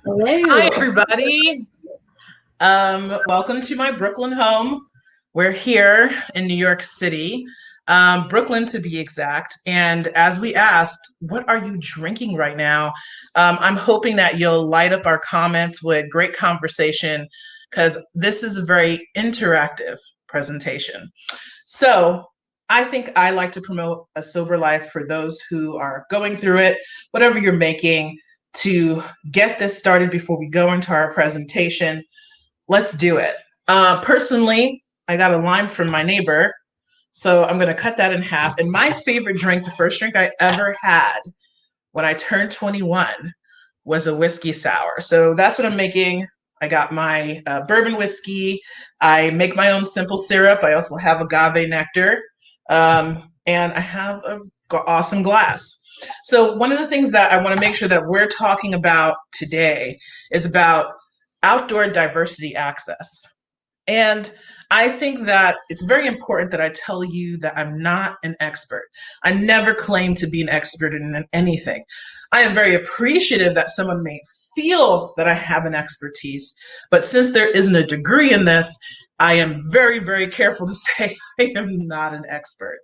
Hi, Hello. everybody. Welcome to my Brooklyn home. We're here in New York City, Brooklyn to be exact. And as we asked, what are you drinking right now? I'm hoping that you'll light up our comments with great conversation because this is a very interactive presentation. So, I think I like to promote a sober life for those who are going through it, whatever you're making, to get this started before we go into our presentation. Let's do it. Personally, I got a lime from my neighbor, so I'm going to cut that in half. And my favorite drink, the first drink I ever had when I turned 21, was a whiskey sour. So that's what I'm making. I got my bourbon whiskey. I make my own simple syrup. I also have agave nectar. And I have an awesome glass. So one of the things that I want to make sure that we're talking about today is about outdoor diversity access. And I think that it's very important that I tell you that I'm not an expert. I never claim to be an expert in anything. I am very appreciative that someone may feel that I have an expertise, but since there isn't a degree in this, I am very, very careful to say I am not an expert.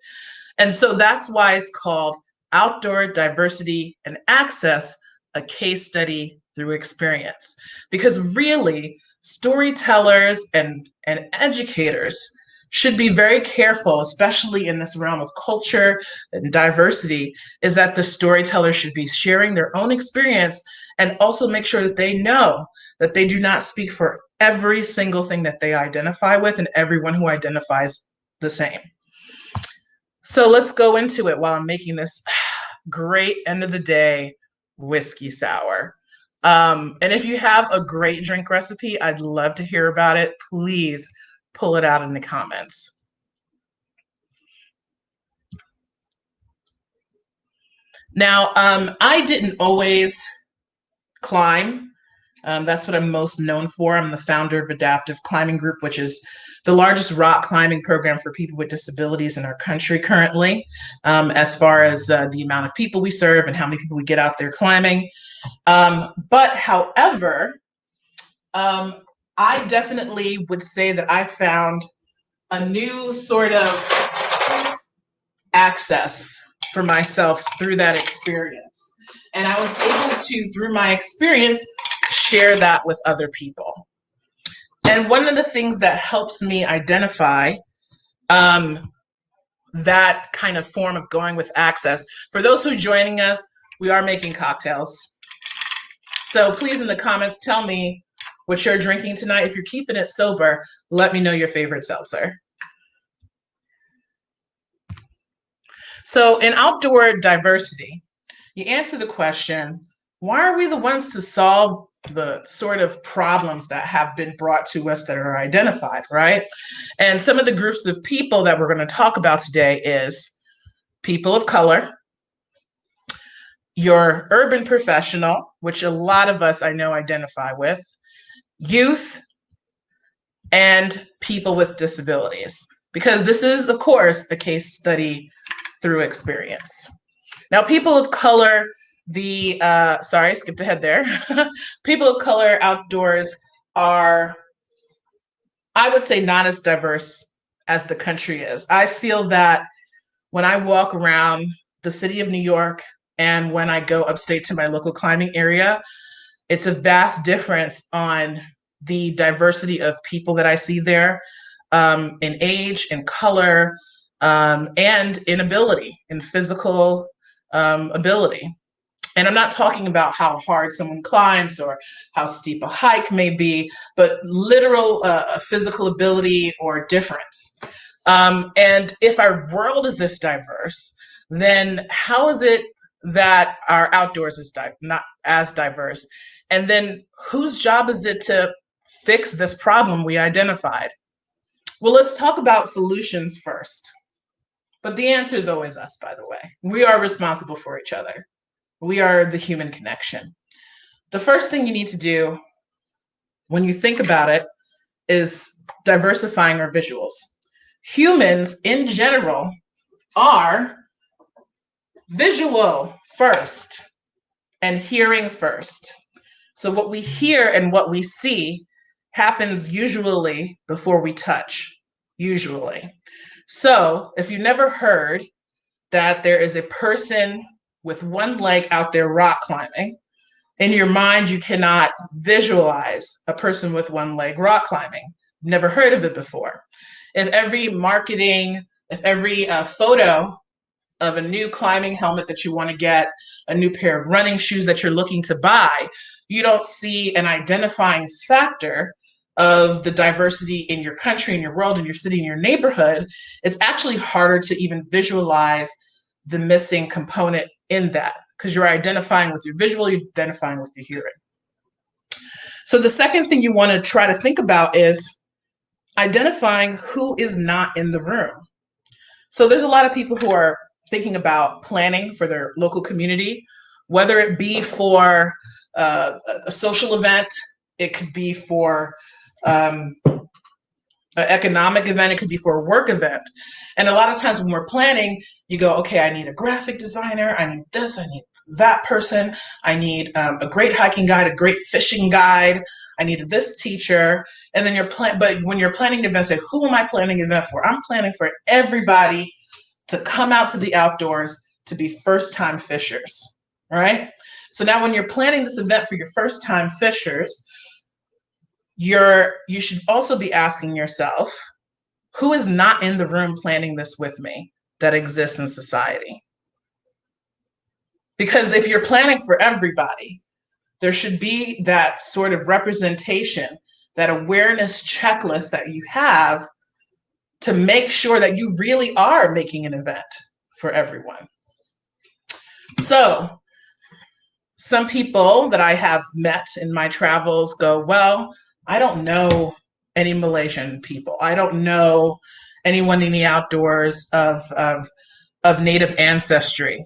And so that's why it's called Outdoor Diversity and Access, a case study through experience. Because really, storytellers and educators should be very careful, especially in this realm of culture and diversity, is that the storyteller should be sharing their own experience and also make sure that they know that they do not speak for every single thing that they identify with and everyone who identifies the same. So let's go into it while I'm making this great end of the day whiskey sour. And if you have a great drink recipe, I'd love to hear about it. Please pull it out in the comments. Now, I didn't always climb. That's what I'm most known for. I'm the founder of Adaptive Climbing Group, which is the largest rock climbing program for people with disabilities in our country currently, as far as the amount of people we serve and how many people we get out there climbing. But however, um, I definitely would say that I found a new sort of access for myself through that experience. And I was able to, through my experience, share that with other people. And one of the things that helps me identify um, that kind of form of going with access, for those who are joining us, we are making cocktails. So please in the comments tell me what you're drinking tonight. If you're keeping it sober, let me know your favorite seltzer. So in outdoor diversity, you answer the question, why are we the ones to solve the sort of problems that have been brought to us that are identified, right? And some of the groups of people that we're going to talk about today is people of color, your urban professional, which a lot of us I know identify with, youth, and people with disabilities. Because this is, of course, a case study through experience. Now, people of color, sorry, skipped ahead there. People of color outdoors are, I would say, not as diverse as the country is. I feel that when I walk around the city of New York and when I go upstate to my local climbing area, it's a vast difference on the diversity of people that I see there, in age, in color, and in ability, in physical ability. And I'm not talking about how hard someone climbs or how steep a hike may be, but literal physical ability or difference. And if our world is this diverse, then how is it that our outdoors is not as diverse? And then whose job is it to fix this problem we identified? Well, let's talk about solutions first. But the answer is always us, by the way. We are responsible for each other. We are the human connection. The first thing you need to do when you think about it is diversifying our visuals. Humans in general are visual first and hearing first. So what we hear and what we see happens usually before we touch, usually. So if you never heard that there is a person with one leg out there rock climbing, in your mind, you cannot visualize a person with one leg rock climbing. Never heard of it before. If every marketing, if every photo of a new climbing helmet that you want to get, a new pair of running shoes that you're looking to buy, you don't see an identifying factor of the diversity in your country, in your world, in your city, in your neighborhood, it's actually harder to even visualize the missing component in that because you're identifying with your visual, you're identifying with your hearing. So the second thing you want to try to think about is identifying who is not in the room. So there's a lot of people who are thinking about planning for their local community, whether it be for a social event, it could be for an economic event, it could be for a work event. And a lot of times when we're planning, you go, okay, I need a graphic designer, I need this, I need that person, I need a great hiking guide, a great fishing guide, I need this teacher. And then but when you're planning an event, say, who am I planning an event for? I'm planning for everybody to come out to the outdoors to be first-time fishers, right? So now when you're planning this event for your first-time fishers, you should also be asking yourself, who is not in the room planning this with me that exists in society? Because if you're planning for everybody, there should be that sort of representation, that awareness checklist that you have to make sure that you really are making an event for everyone. So some people that I have met in my travels go, well, I don't know any Malaysian people. I don't know anyone in the outdoors of Native ancestry.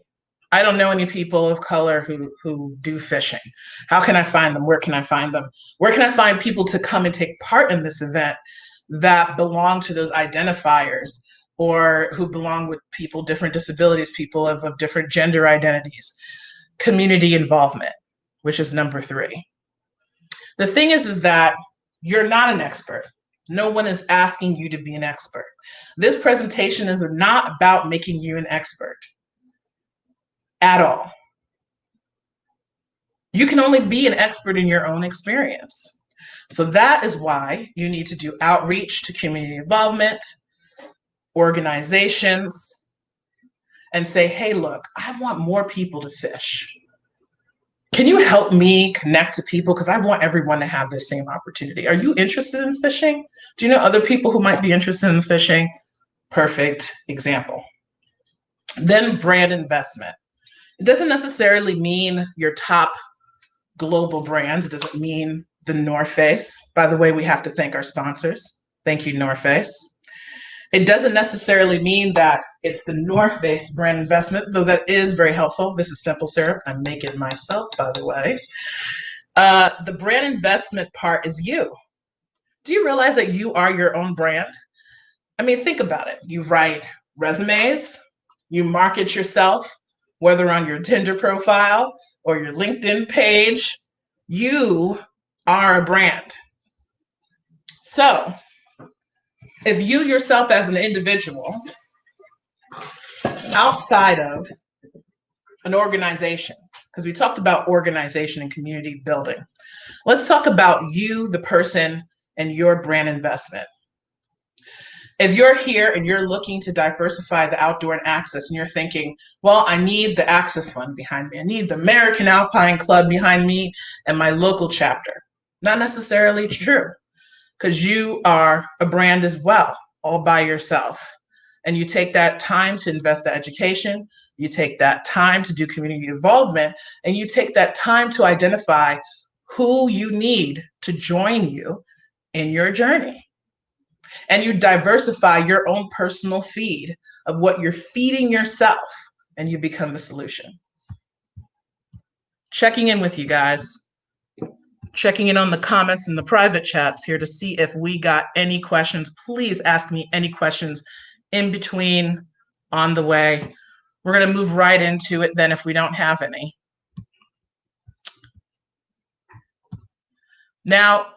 I don't know any people of color who do fishing. How can I find them? Where can I find them? Where can I find people to come and take part in this event that belong to those identifiers or who belong with people, different disabilities, people of different gender identities? Community involvement, which is number 3. The thing is that you're not an expert. No one is asking you to be an expert. This presentation is not about making you an expert at all. You can only be an expert in your own experience. So that is why you need to do outreach to community involvement, organizations, and say, hey, look, I want more people to fish. Can you help me connect to people? Because I want everyone to have the same opportunity. Are you interested in fishing? Do you know other people who might be interested in fishing? Perfect example. Then brand investment. It doesn't necessarily mean your top global brands. It doesn't mean the North Face. By the way, we have to thank our sponsors. Thank you, North Face. It doesn't necessarily mean that it's the North Face brand investment, though that is very helpful. This is simple syrup. I make it myself, by the way. The brand investment part is you. Do you realize that you are your own brand? I mean, think about it. You write resumes, you market yourself, whether on your Tinder profile or your LinkedIn page, you are a brand. So if you yourself as an individual, outside of an organization, because we talked about organization and community building, let's talk about you, the person, and your brand investment. If you're here and you're looking to diversify the outdoor and access and you're thinking, well, I need the Access Fund behind me. I need the American Alpine Club behind me and my local chapter. Not necessarily true, because you are a brand as well, all by yourself. And you take that time to invest in education, you take that time to do community involvement, and you take that time to identify who you need to join you in your journey. And you diversify your own personal feed of what you're feeding yourself, and you become the solution. Checking in with you guys. Checking in on the comments in the private chats here to see if we got any questions. Please ask me any questions in between, on the way. We're going to move right into it then if we don't have any. Now,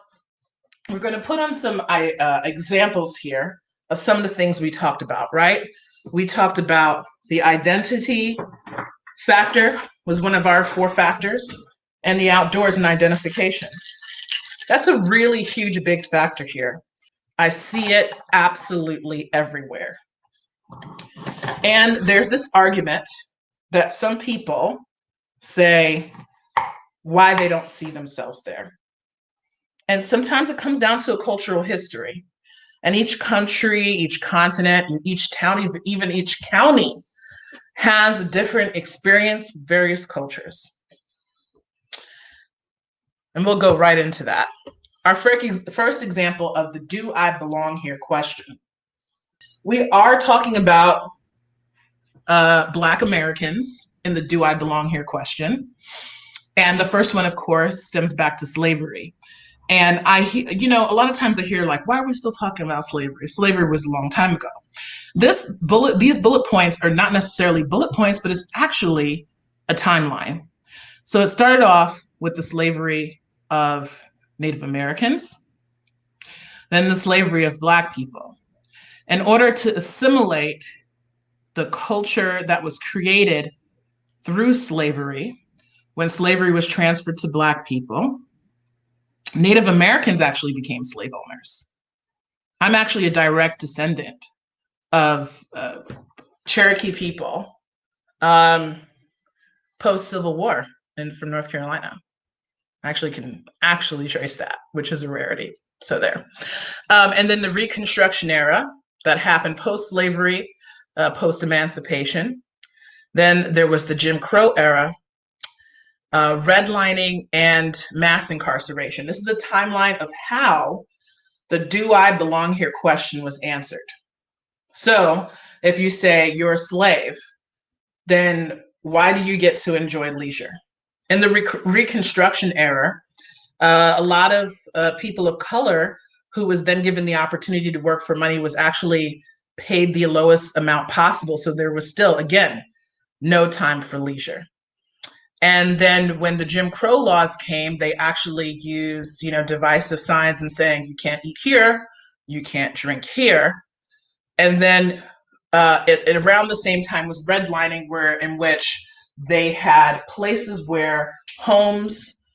we're going to put on some examples here of some of the things we talked about, right? We talked about the identity factor was one of our 4 factors, and the outdoors and identification. That's a really huge, big factor here. I see it absolutely everywhere. And there's this argument that some people say why they don't see themselves there. And sometimes it comes down to a cultural history. And each country, each continent, each town, even each county has a different experience, various cultures. And we'll go right into that. Our first example of the do I belong here question. We are talking about Black Americans in the do I belong here question. And the first one, of course, stems back to slavery. And a lot of times I hear like, why are we still talking about slavery? Slavery was a long time ago. These bullet points are not necessarily bullet points, but it's actually a timeline. So it started off with the slavery of Native Americans, then the slavery of Black people. In order to assimilate the culture that was created through slavery, when slavery was transferred to Black people, Native Americans actually became slave owners. I'm actually a direct descendant of Cherokee people post-Civil War and from North Carolina. I can trace that, which is a rarity. So there. And then the Reconstruction era that happened post-slavery, post-emancipation. Then there was the Jim Crow era, redlining and mass incarceration. This is a timeline of how the do I belong here question was answered. So if you say you're a slave, then why do you get to enjoy leisure? In the Reconstruction era, a lot of people of color who was then given the opportunity to work for money was actually paid the lowest amount possible. So there was still, again, no time for leisure. And then when the Jim Crow laws came, they actually used, divisive signs and saying you can't eat here, you can't drink here. And then around the same time was redlining, in which they had places where homes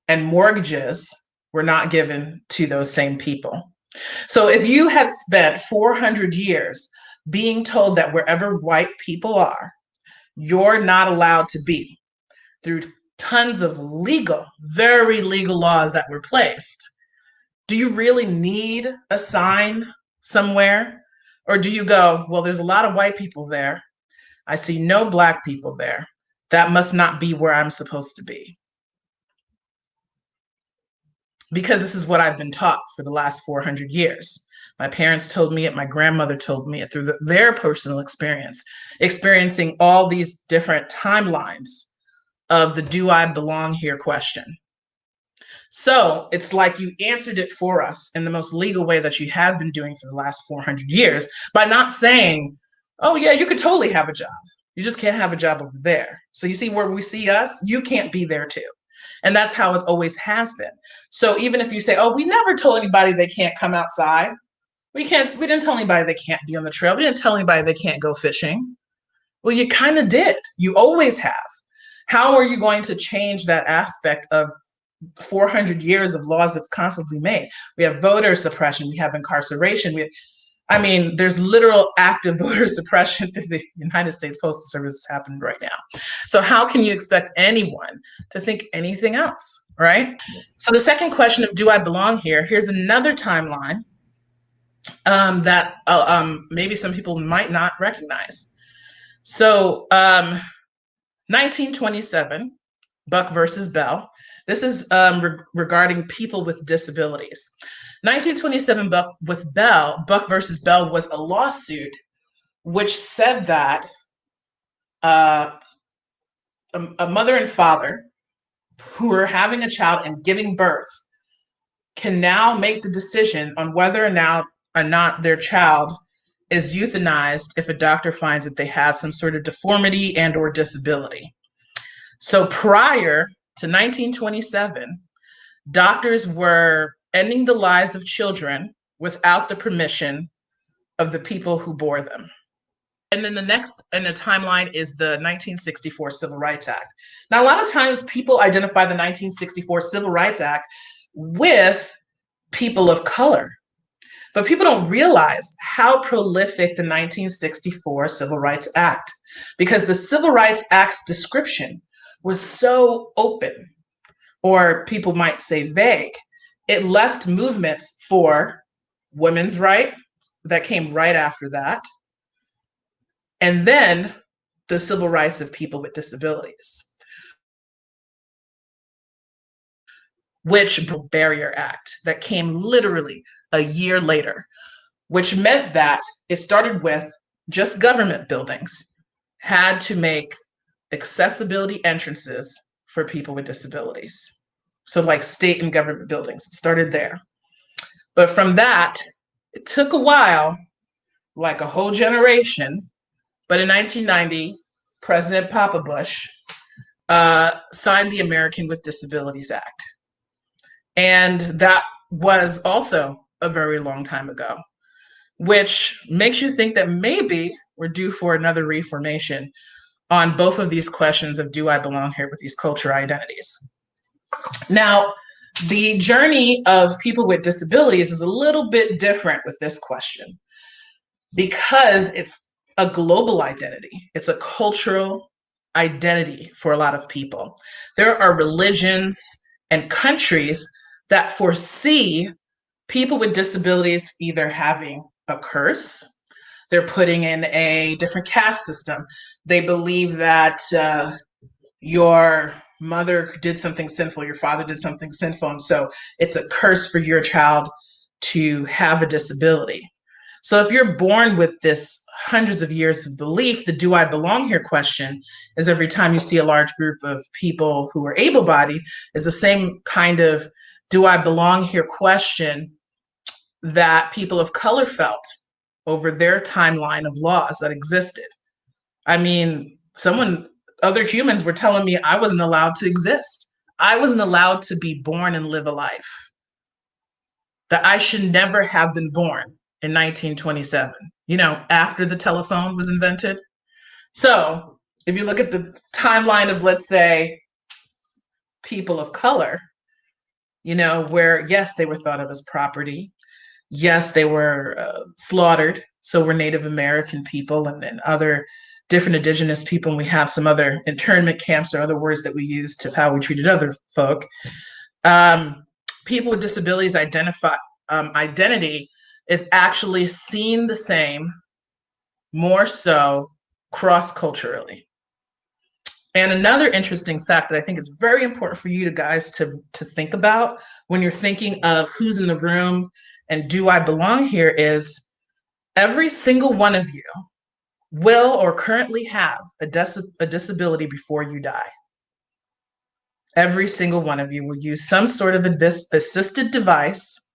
and mortgages were not given to those same people. So if you had spent 400 years being told that wherever white people are, you're not allowed to be, through tons of very legal laws that were placed, do you really need a sign somewhere? Or do you go, well, there's a lot of white people there. I see no Black people there. That must not be where I'm supposed to be. Because this is what I've been taught for the last 400 years. My parents told me it, my grandmother told me it through their personal experience, experiencing all these different timelines of the do I belong here question. So it's like you answered it for us in the most legal way that you have been doing for the last 400 years by not saying, oh yeah, you could totally have a job. You just can't have a job over there. So you see where we see us, you can't be there too. And that's how it always has been. So even if you say, oh, we never told anybody they can't come outside. We didn't tell anybody they can't be on the trail. We didn't tell anybody they can't go fishing. Well, you kind of did. You always have. How are you going to change that aspect of 400 years of laws that's constantly made? We have voter suppression. We have incarceration. There's literal active voter suppression through the United States Postal Service happening right now. So how can you expect anyone to think anything else, right? So the second question of do I belong here? Here's another timeline that maybe some people might not recognize. So 1927, Buck versus Bell. This is regarding people with disabilities. 1927 Buck versus Bell was a lawsuit which said that a mother and father who are having a child and giving birth can now make the decision on whether or not their child is euthanized if a doctor finds that they have some sort of deformity and or disability. So prior to 1927, doctors were ending the lives of children without the permission of the people who bore them. And then the next in the timeline is the 1964 Civil Rights Act. Now, a lot of times people identify the 1964 Civil Rights Act with people of color, but people don't realize how prolific the 1964 Civil Rights Act, because the Civil Rights Act's description was so open, or people might say vague. It left movements for women's rights that came right after that, and then the civil rights of people with disabilities, which Barrier Act that came literally a year later, which meant that it started with just government buildings had to make accessibility entrances for people with disabilities. So like state and government buildings, it started there. But from that, it took a while, like a whole generation. But in 1990, President Papa Bush signed the American with Disabilities Act. And that was also a very long time ago, which makes you think that maybe we're due for another reformation on both of these questions of do I belong here with these cultural identities. Now, the journey of people with disabilities is a little bit different with this question because it's a global identity. It's a cultural identity for a lot of people. There are religions and countries that foresee people with disabilities either having a curse, they're putting in a different caste system. They believe that your mother did something sinful, your father did something sinful, and so it's a curse for your child to have a disability. So if you're born with this hundreds of years of belief, the do I belong here question is every time you see a large group of people who are able-bodied is the same kind of do I belong here question that people of color felt over their timeline of laws that existed. I mean, other humans were telling me I wasn't allowed to exist. I wasn't allowed to be born and live a life. That I should never have been born in 1927, after the telephone was invented. So if you look at the timeline of, let's say, people of color, where, yes, they were thought of as property. Yes, they were slaughtered. So were Native American people and other different indigenous people. And we have some other internment camps or other words that we use to how we treated other folk. People with disabilities identity is actually seen the same, more so cross-culturally. And another interesting fact that I think is very important for you guys to think about when you're thinking of who's in the room and do I belong here is every single one of you will or currently have a disability before you die. Every single one of you will use some sort of assisted device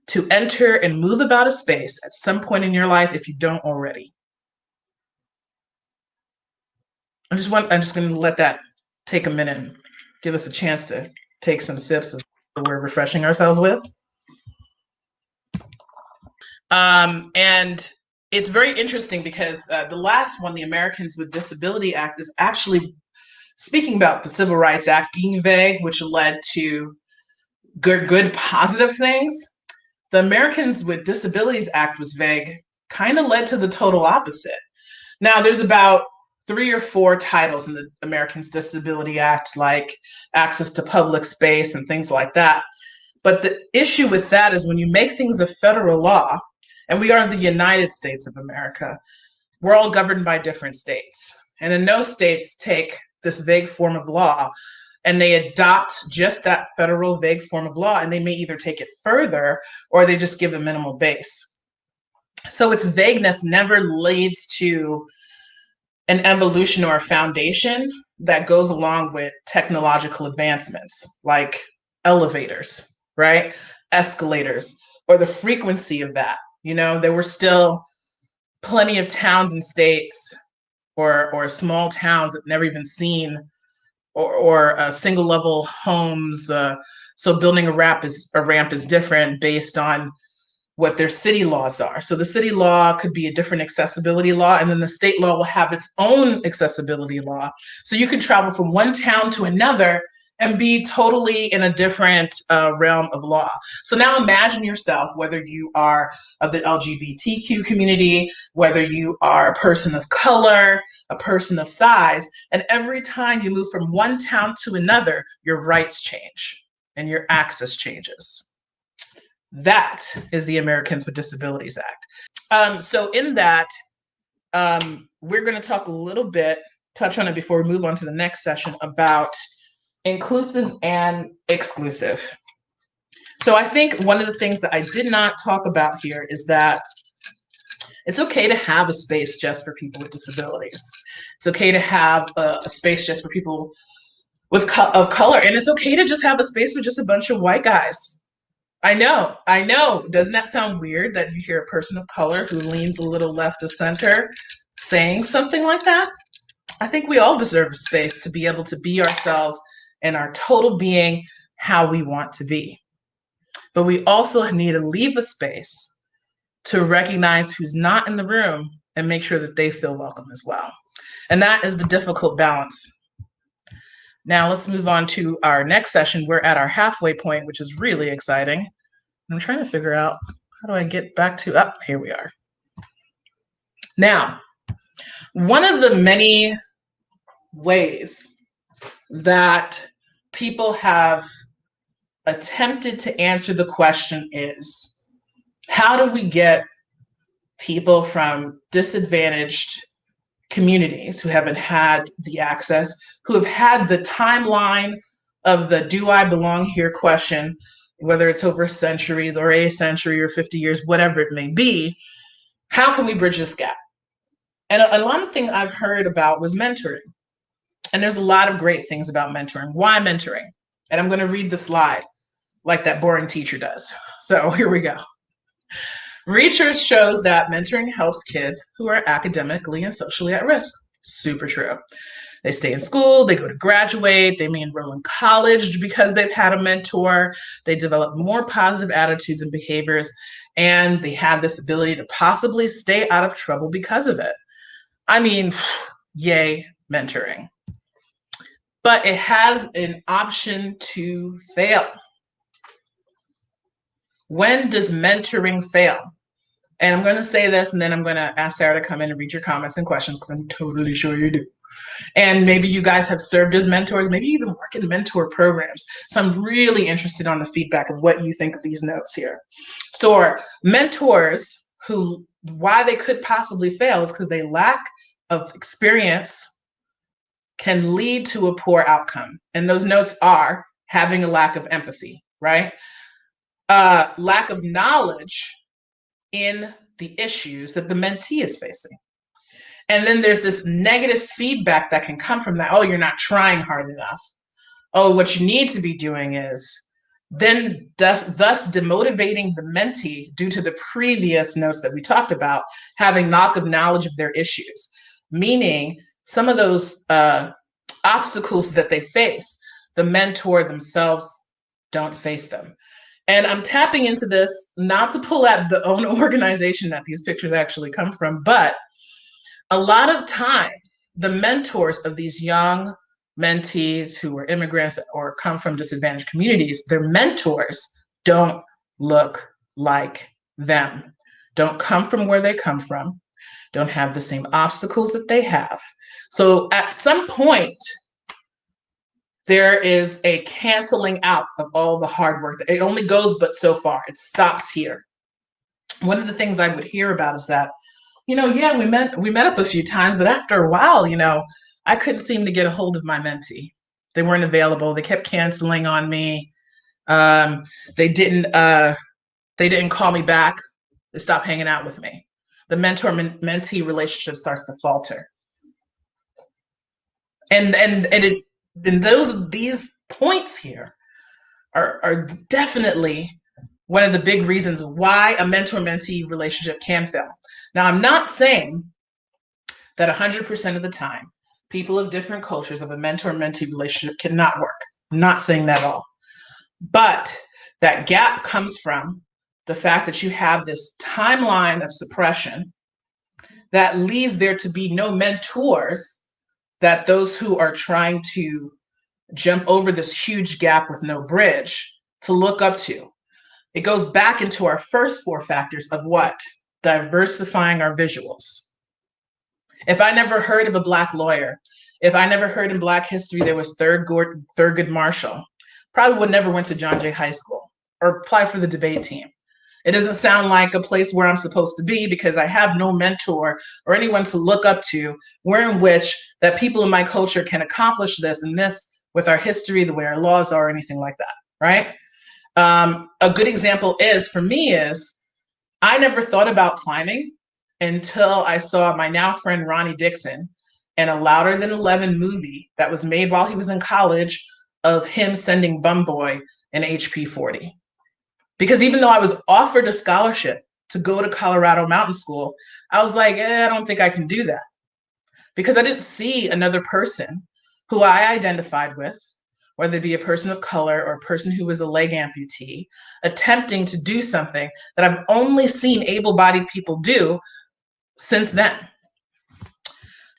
to enter and move about a space at some point in your life if you don't already. I'm just going to let that take a minute and give us a chance to take some sips of what we're refreshing ourselves with. And it's very interesting because the last one, the Americans with Disability Act, is actually speaking about the Civil Rights Act being vague, which led to good positive things. The Americans with Disabilities Act was vague, kind of led to the total opposite. Now, there's about 3 or 4 titles in the Americans Disability Act, like access to public space and things like that. But the issue with that is when you make things a federal law, and we are the United States of America, we're all governed by different states. And then those states take this vague form of law and they adopt just that federal vague form of law, and they may either take it further or they just give a minimal base. So its vagueness never leads to an evolution or a foundation that goes along with technological advancements like elevators, right? Escalators, or the frequency of that. There were still plenty of towns and states or small towns that never even seen or single level homes So building a ramp is different based on what their city laws are. So the city law could be a different accessibility law, and then the state law will have its own accessibility law. So you can travel from one town to another and be totally in a different realm of law. So now imagine yourself, whether you are of the LGBTQ community, whether you are a person of color, a person of size, and every time you move from one town to another, your rights change and your access changes. That is the Americans with Disabilities Act. So in that, we're going to talk a little bit, touch on it before we move on to the next session, about inclusive and exclusive. So I think one of the things that I did not talk about here is that it's okay to have a space just for people with disabilities. It's okay to have a space just for people of color, and it's okay to just have a space with just a bunch of white guys. I know. Doesn't that sound weird that you hear a person of color who leans a little left of center saying something like that? I think we all deserve a space to be able to be ourselves and our total being how we want to be. But we also need to leave a space to recognize who's not in the room and make sure that they feel welcome as well. And that is the difficult balance. Now let's move on to our next session. We're at our halfway point, which is really exciting. I'm trying to figure out, how do I get back to, here we are. Now, one of the many ways that people have attempted to answer the question is, how do we get people from disadvantaged communities who haven't had the access, who have had the timeline of the do I belong here question, whether it's over centuries or a century or 50 years, whatever it may be, how can we bridge this gap? And a lot of things I've heard about was mentoring. And there's a lot of great things about mentoring. Why mentoring? And I'm going to read the slide like that boring teacher does. So here we go. Research shows that mentoring helps kids who are academically and socially at risk. Super true. They stay in school, they go to graduate, they may enroll in college because they've had a mentor, they develop more positive attitudes and behaviors, and they have this ability to possibly stay out of trouble because of it. I mean, yay, mentoring. But it has an option to fail. When does mentoring fail? And I'm going to say this, and then I'm going to ask Sarah to come in and read your comments and questions, because I'm totally sure you do. And maybe you guys have served as mentors, maybe you even work in mentor programs. So I'm really interested on the feedback of what you think of these notes here. So our mentors who, why they could possibly fail is because they lack of experience can lead to a poor outcome. And those notes are having a lack of empathy, right? Lack of knowledge in the issues that the mentee is facing. And then there's this negative feedback that can come from that. Oh, you're not trying hard enough. Oh, what you need to be doing is then thus demotivating the mentee due to the previous notes that we talked about, having lack of knowledge of their issues, meaning some of those obstacles that they face, the mentor themselves don't face them. And I'm tapping into this, not to pull at the own organization that these pictures actually come from, but a lot of times the mentors of these young mentees who are immigrants or come from disadvantaged communities, their mentors don't look like them, don't come from where they come from, don't have the same obstacles that they have. So at some point, there is a canceling out of all the hard work. It only goes but so far. It stops here. One of the things I would hear about is that, yeah, we met up a few times, but after a while, I couldn't seem to get a hold of my mentee. They weren't available. They kept canceling on me. They didn't call me back. They stopped hanging out with me. The mentor-mentee relationship starts to falter. And these points here are definitely one of the big reasons why a mentor-mentee relationship can fail. Now, I'm not saying that 100% of the time, people of different cultures of a mentor-mentee relationship cannot work. I'm not saying that at all. But that gap comes from the fact that you have this timeline of suppression that leads there to be no mentors that those who are trying to jump over this huge gap with no bridge to look up to. It goes back into our first four factors of what? Diversifying our visuals. If I never heard of a Black lawyer, if I never heard in Black history there was Thurgood Marshall, probably would never went to John Jay High School or apply for the debate team. It doesn't sound like a place where I'm supposed to be because I have no mentor or anyone to look up to where in which that people in my culture can accomplish this and this with our history, the way our laws are, or anything like that, right? A good example is, for me, is I never thought about climbing until I saw my now friend Ronnie Dixon in a Louder Than 11 movie that was made while he was in college of him sending Bum Boy an HP 40. Because even though I was offered a scholarship to go to Colorado Mountain School, I was like, I don't think I can do that. Because I didn't see another person who I identified with, whether it be a person of color or a person who was a leg amputee, attempting to do something that I've only seen able-bodied people do since then.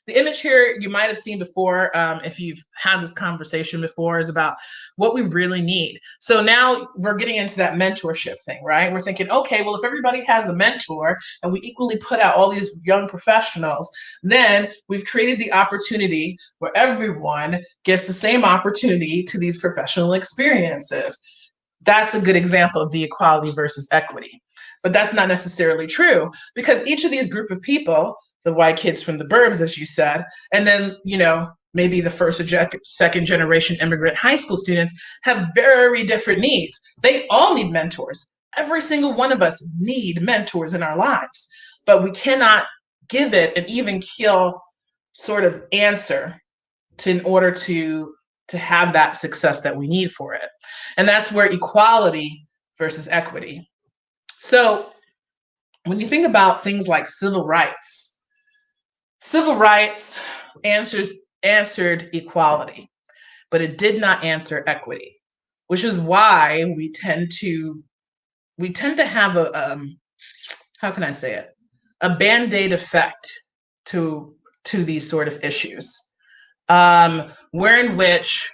The image here you might have seen before, if you've had this conversation before, is about what we really need. So now we're getting into that mentorship thing, right? We're thinking, okay, well, if everybody has a mentor and we equally put out all these young professionals, then we've created the opportunity where everyone gets the same opportunity to these professional experiences. That's a good example of the equality versus equity. But that's not necessarily true, because each of these group of people, the white kids from the burbs, as you said, and then, maybe the first or second generation immigrant high school students have very different needs. They all need mentors. Every single one of us need mentors in our lives, but we cannot give it an even keel sort of answer in order to have that success that we need for it. And that's where equality versus equity. So when you think about things like civil rights answered equality, but it did not answer equity, which is why we tend to have how can I say it, a Band-Aid effect to these sort of issues, where in which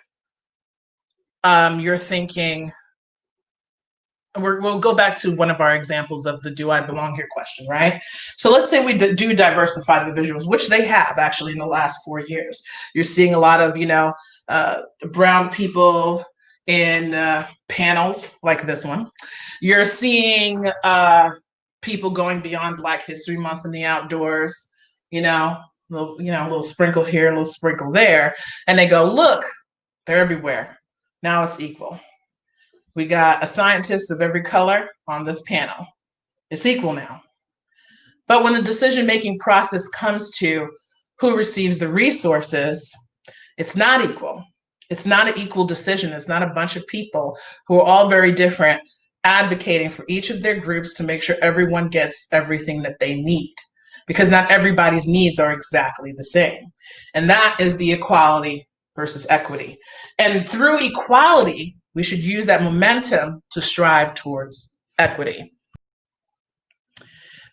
you're thinking, we'll go back to one of our examples of the do I belong here question, right? So let's say we do diversify the visuals, which they have actually in the last 4 years. You're seeing a lot of, brown people in panels like this one. You're seeing people going beyond Black History Month in the outdoors, little sprinkle here, a little sprinkle there. And they go, look, they're everywhere. Now it's equal. We got a scientist of every color on this panel. It's equal now. But when the decision-making process comes to who receives the resources, it's not equal. It's not an equal decision. It's not a bunch of people who are all very different advocating for each of their groups to make sure everyone gets everything that they need, because not everybody's needs are exactly the same. And that is the equality versus equity. And through equality, we should use that momentum to strive towards equity.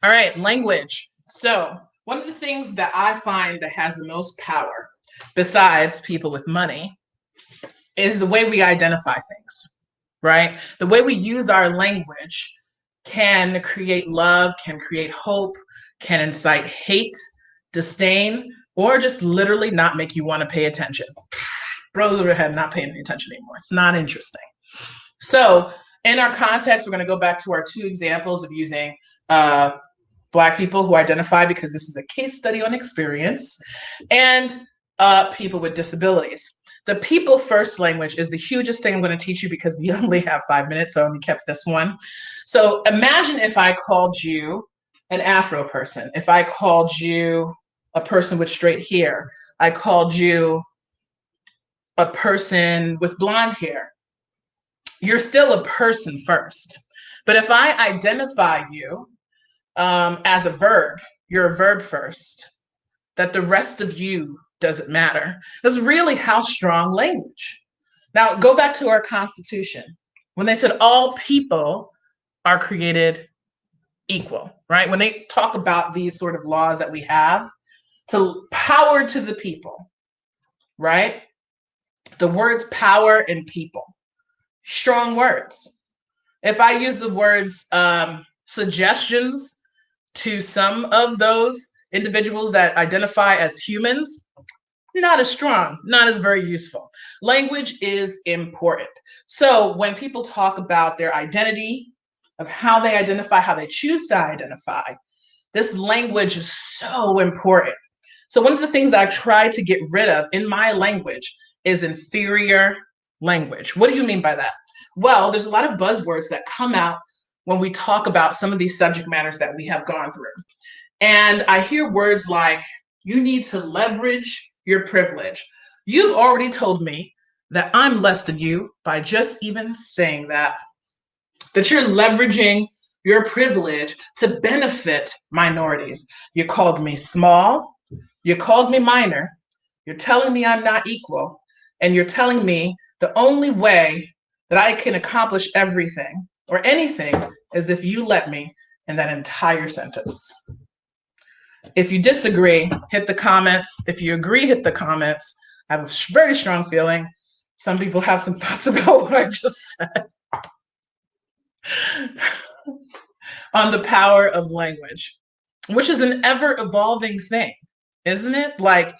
All right, language. So one of the things that I find that has the most power, besides people with money, is the way we identify things, right? The way we use our language can create love, can create hope, can incite hate, disdain, or just literally not make you want to pay attention. Bros over the head, not paying any attention anymore. It's not interesting. So in our context, we're going to go back to our 2 examples of using Black people who identify, because this is a case study on experience, and people with disabilities. The people first language is the hugest thing I'm going to teach you, because we only have 5 minutes, so I only kept this one. So imagine if I called you an Afro person, if I called you a person with straight hair, I called you a person with blonde hair. You're still a person first. But if I identify you as a verb, you're a verb first, that the rest of you doesn't matter. That's really how strong language. Now, go back to our Constitution. when they said all people are created equal, right? When they talk about these sort of laws that we have to power to the people, right? The words power and people, strong words. If I use the words suggestions to some of those individuals that identify as humans, not as strong, not as very useful. Language is important. So when people talk about their identity, of how they identify, how they choose to identify, this language is so important. So one of the things that I've tried to get rid of in my language is inferior language. What do you mean by that? Well, there's a lot of buzzwords that come out when we talk about some of these subject matters that we have gone through. And I hear words like, you need to leverage your privilege. You've already told me that I'm less than you by just even saying that you're leveraging your privilege to benefit minorities. You called me small, you called me minor, you're telling me I'm not equal, and you're telling me the only way that I can accomplish everything or anything is if you let me in that entire sentence. If you disagree, hit the comments. If you agree, hit the comments. I have a very strong feeling some people have some thoughts about what I just said. On the power of language, which is an ever evolving thing, isn't it? Like,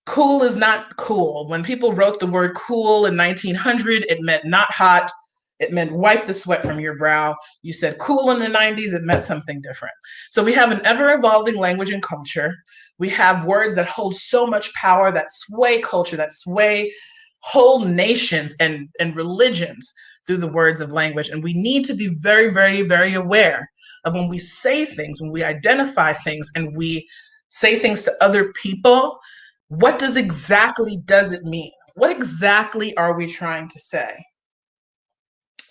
cool is not cool. When people wrote the word cool in 1900, it meant not hot. It meant wipe the sweat from your brow. You said cool in the 90s, it meant something different. So we have an ever evolving language and culture. We have words that hold so much power, that sway culture, that sway whole nations and religions through the words of language. And we need to be very, very, very aware of when we say things, when we identify things, and we say things to other people, what does it mean? What exactly are we trying to say?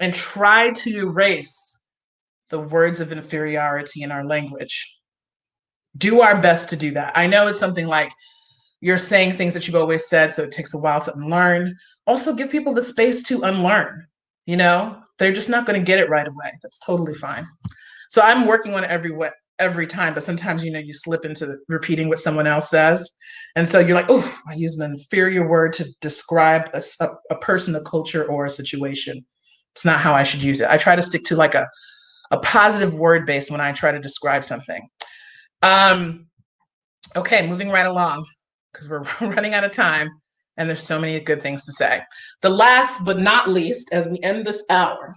And try to erase the words of inferiority in our language. Do our best to do that. I know it's something like you're saying things that you've always said, so it takes a while to unlearn. Also, give people the space to unlearn. You know, they're just not going to get it right away. That's totally fine. So I'm working on it every time, but sometimes, you know, you slip into repeating what someone else says. And so you're like, oh, I used an inferior word to describe a person, a culture, or a situation. It's not how I should use it. I try to stick to like a positive word base when I try to describe something. Okay, moving right along, because we're running out of time and there's so many good things to say. The last but not least, as we end this hour,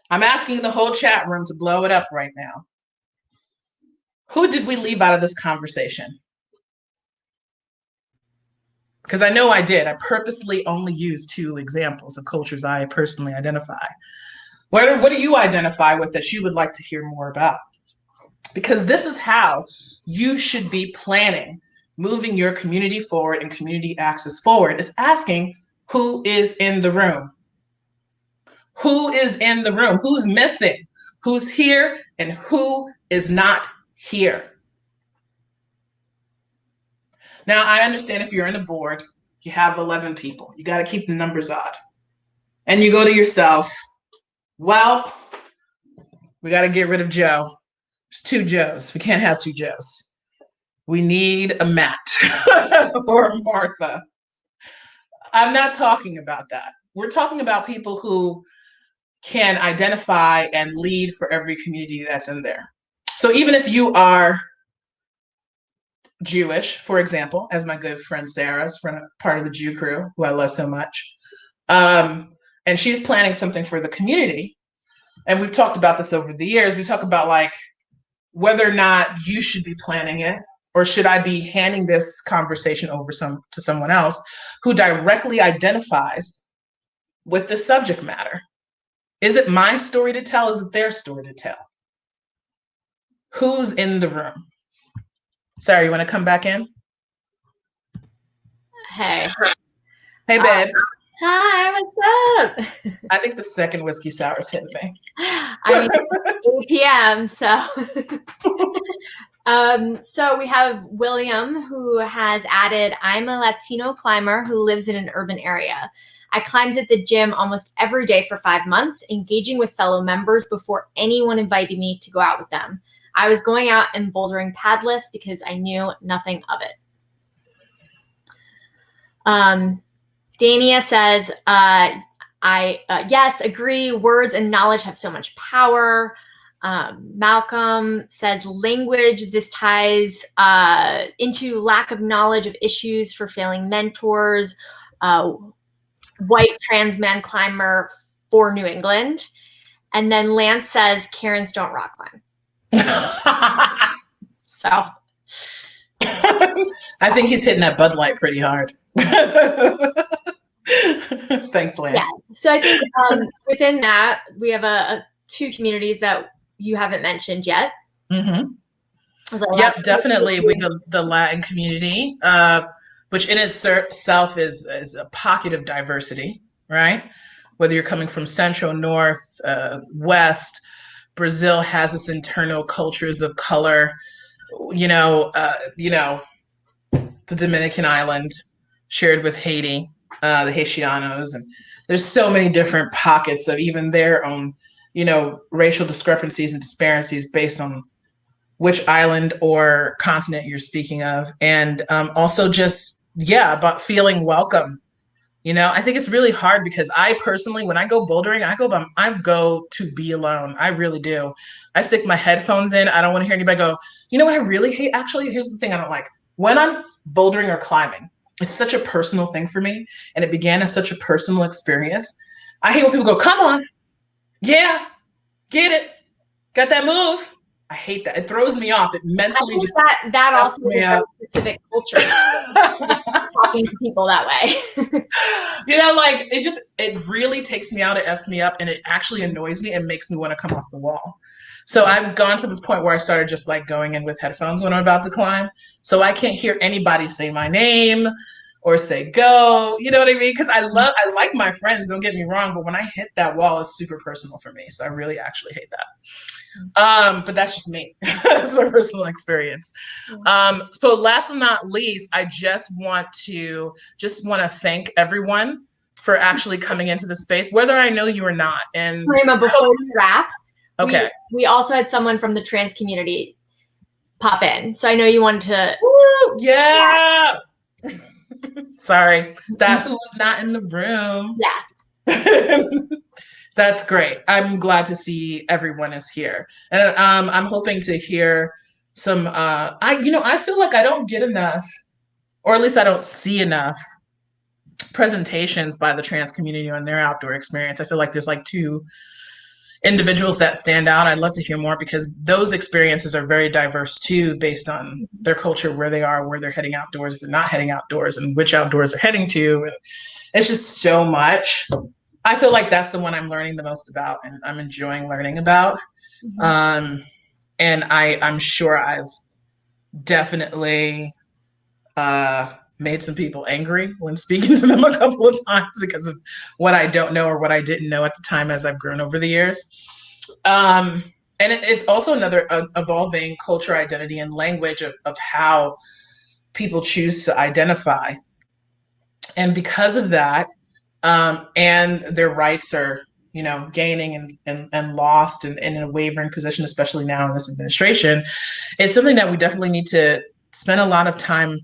I'm asking the whole chat room to blow it up right now. Who did we leave out of this conversation? Because I know I did. I purposely only used 2 examples of cultures I personally identify. What do you identify with that you would like to hear more about? Because this is how you should be planning, moving your community forward and community access forward, is asking who is in the room. Who is in the room? Who's missing? Who's here and who is not here? Now, I understand if you're in a board, you have 11 people. You got to keep the numbers odd. And you go to yourself, well, we got to get rid of Joe. There's 2 Joes. We can't have 2 Joes. We need a Matt or a Martha. I'm not talking about that. We're talking about people who can identify and lead for every community that's in there. So even if you are Jewish, for example, as my good friend Sarah's part of the Jew crew, who I love so much, and she's planning something for the community, and we've talked about this over the years, we talk about like whether or not you should be planning it, or should I be handing this conversation over to someone else who directly identifies with the subject matter? Is it my story to tell? Is it their story to tell? Who's in the room? Sarah, you want to come back in? Hey. Hey, babes. Hi, what's up? I think the second whiskey sour's hitting me. I mean, it's 8 p.m., so. So we have William, who has added, I'm a Latino climber who lives in an urban area. I climbed at the gym almost every day for 5 months, engaging with fellow members before anyone invited me to go out with them. I was going out and bouldering padless because I knew nothing of it. Dania says, yes, agree. Words and knowledge have so much power. Malcolm says language. This ties into lack of knowledge of issues for failing mentors. White trans man climber for New England. And then Lance says Karens don't rock climb. So I think he's hitting that Bud Light pretty hard. Thanks, Lance. Yeah. So I think within that, we have two communities that you haven't mentioned yet. Mm-hmm. Yep, definitely with the Latin community, which in itself is a pocket of diversity, right? Whether you're coming from Central, North, West, Brazil has its internal cultures of color. The Dominican island shared with Haiti, the Haitianos, and there's so many different pockets of even their own, racial discrepancies and disparities based on which island or continent you're speaking of. And also just, about feeling welcome. I think it's really hard because I personally, when I go bouldering, I go to be alone. I really do. I stick my headphones in. I don't want to hear anybody go, you know what I really hate? Actually, here's the thing I don't like. When I'm bouldering or climbing, it's such a personal thing for me. And it began as such a personal experience. I hate when people go, come on. Yeah, get it. Got that move. I hate that. It throws me off. It mentally just that also is a specific culture. Talking to people that way. It really takes me out, it F's me up, and it actually annoys me and makes me want to come off the wall. So I've gone to this point where I started just like going in with headphones when I'm about to climb. So I can't hear anybody say my name or say go, you know what I mean? Because I like my friends, don't get me wrong, but when I hit that wall, it's super personal for me. So I really actually hate that. But that's just me. That's my personal experience. So last but not least, I just want to thank everyone for actually coming into the space, whether I know you or not. And Kareemah, before we wrap, okay, we also had someone from the trans community pop in. So I know you wanted to. Woo, yeah. Sorry, that who was not in the room. Yeah. That's great. I'm glad to see everyone is here. And I'm hoping to hear some, I feel like I don't get enough, or at least I don't see enough presentations by the trans community on their outdoor experience. I feel like there's like two individuals that stand out. I'd love to hear more because those experiences are very diverse too, based on their culture, where they are, where they're heading outdoors, if they're not heading outdoors, and which outdoors they're heading to. And it's just so much. I feel like that's the one I'm learning the most about and I'm enjoying learning about. Mm-hmm. And I'm sure I've definitely made some people angry when speaking to them a couple of times because of what I don't know or what I didn't know at the time as I've grown over the years. And it's also another evolving culture, identity, and language of how people choose to identify. And because of that, and their rights are, gaining and lost and in a wavering position, especially now in this administration, it's something that we definitely need to spend a lot of time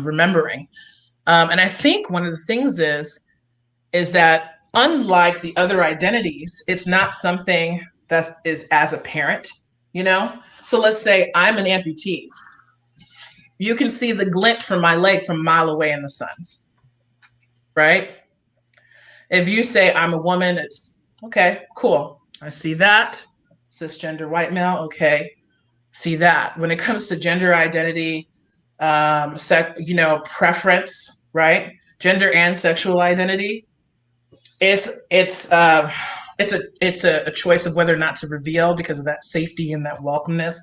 remembering. And I think one of the things is that unlike the other identities, it's not something that is as apparent, So let's say I'm an amputee. You can see the glint from my leg from a mile away in the sun, right? If you say I'm a woman, it's okay, cool. I see that. Cisgender white male, okay. See that. When it comes to gender identity, preference, right? Gender and sexual identity, it's a choice of whether or not to reveal because of that safety and that welcomeness,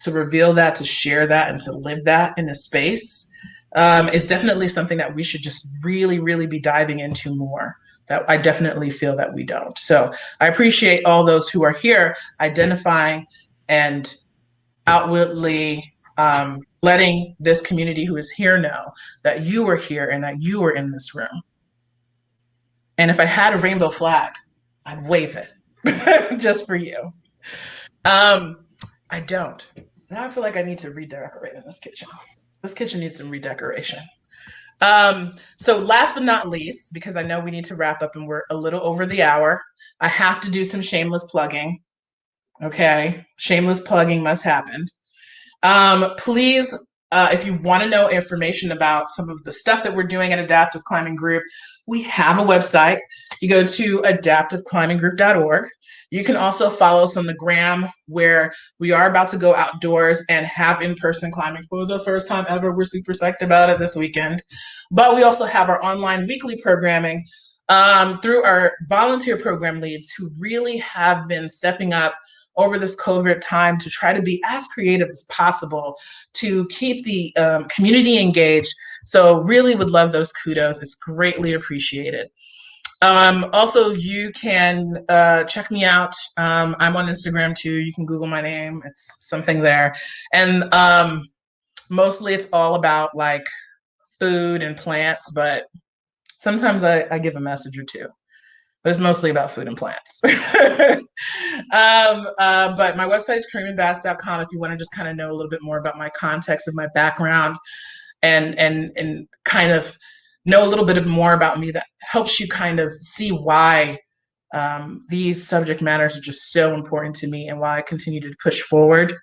to reveal that, to share that, and to live that in a space is definitely something that we should just really, really be diving into more. That I definitely feel that we don't. So I appreciate all those who are here identifying and outwardly letting this community who is here know that you are here and that you are in this room. And if I had a rainbow flag, I'd wave it just for you. Um, I don't. Now I feel like I need to redecorate in this kitchen. This kitchen needs some redecoration. So last but not least, because I know we need to wrap up and we're a little over the hour, I have to do some shameless plugging. Okay. Shameless plugging must happen. Please, if you want to know information about some of the stuff that we're doing at Adaptive Climbing Group, we have a website. You go to adaptiveclimbinggroup.org. You can also follow us on the gram, where we are about to go outdoors and have in-person climbing for the first time ever. We're super psyched about it this weekend. But we also have our online weekly programming through our volunteer program leads, who really have been stepping up over this COVID time to try to be as creative as possible to keep the community engaged. So really would love those kudos. It's greatly appreciated. Also, you can check me out. I'm on Instagram too. You can Google my name. It's something there. And mostly it's all about like food and plants, but sometimes I give a message or two, but it's mostly about food and plants. But my website is kareemahbass.com if you want to just kind of know a little bit more about my context and my background, and kind of know a little bit more about me that helps you kind of see why these subject matters are just so important to me and why I continue to push forward.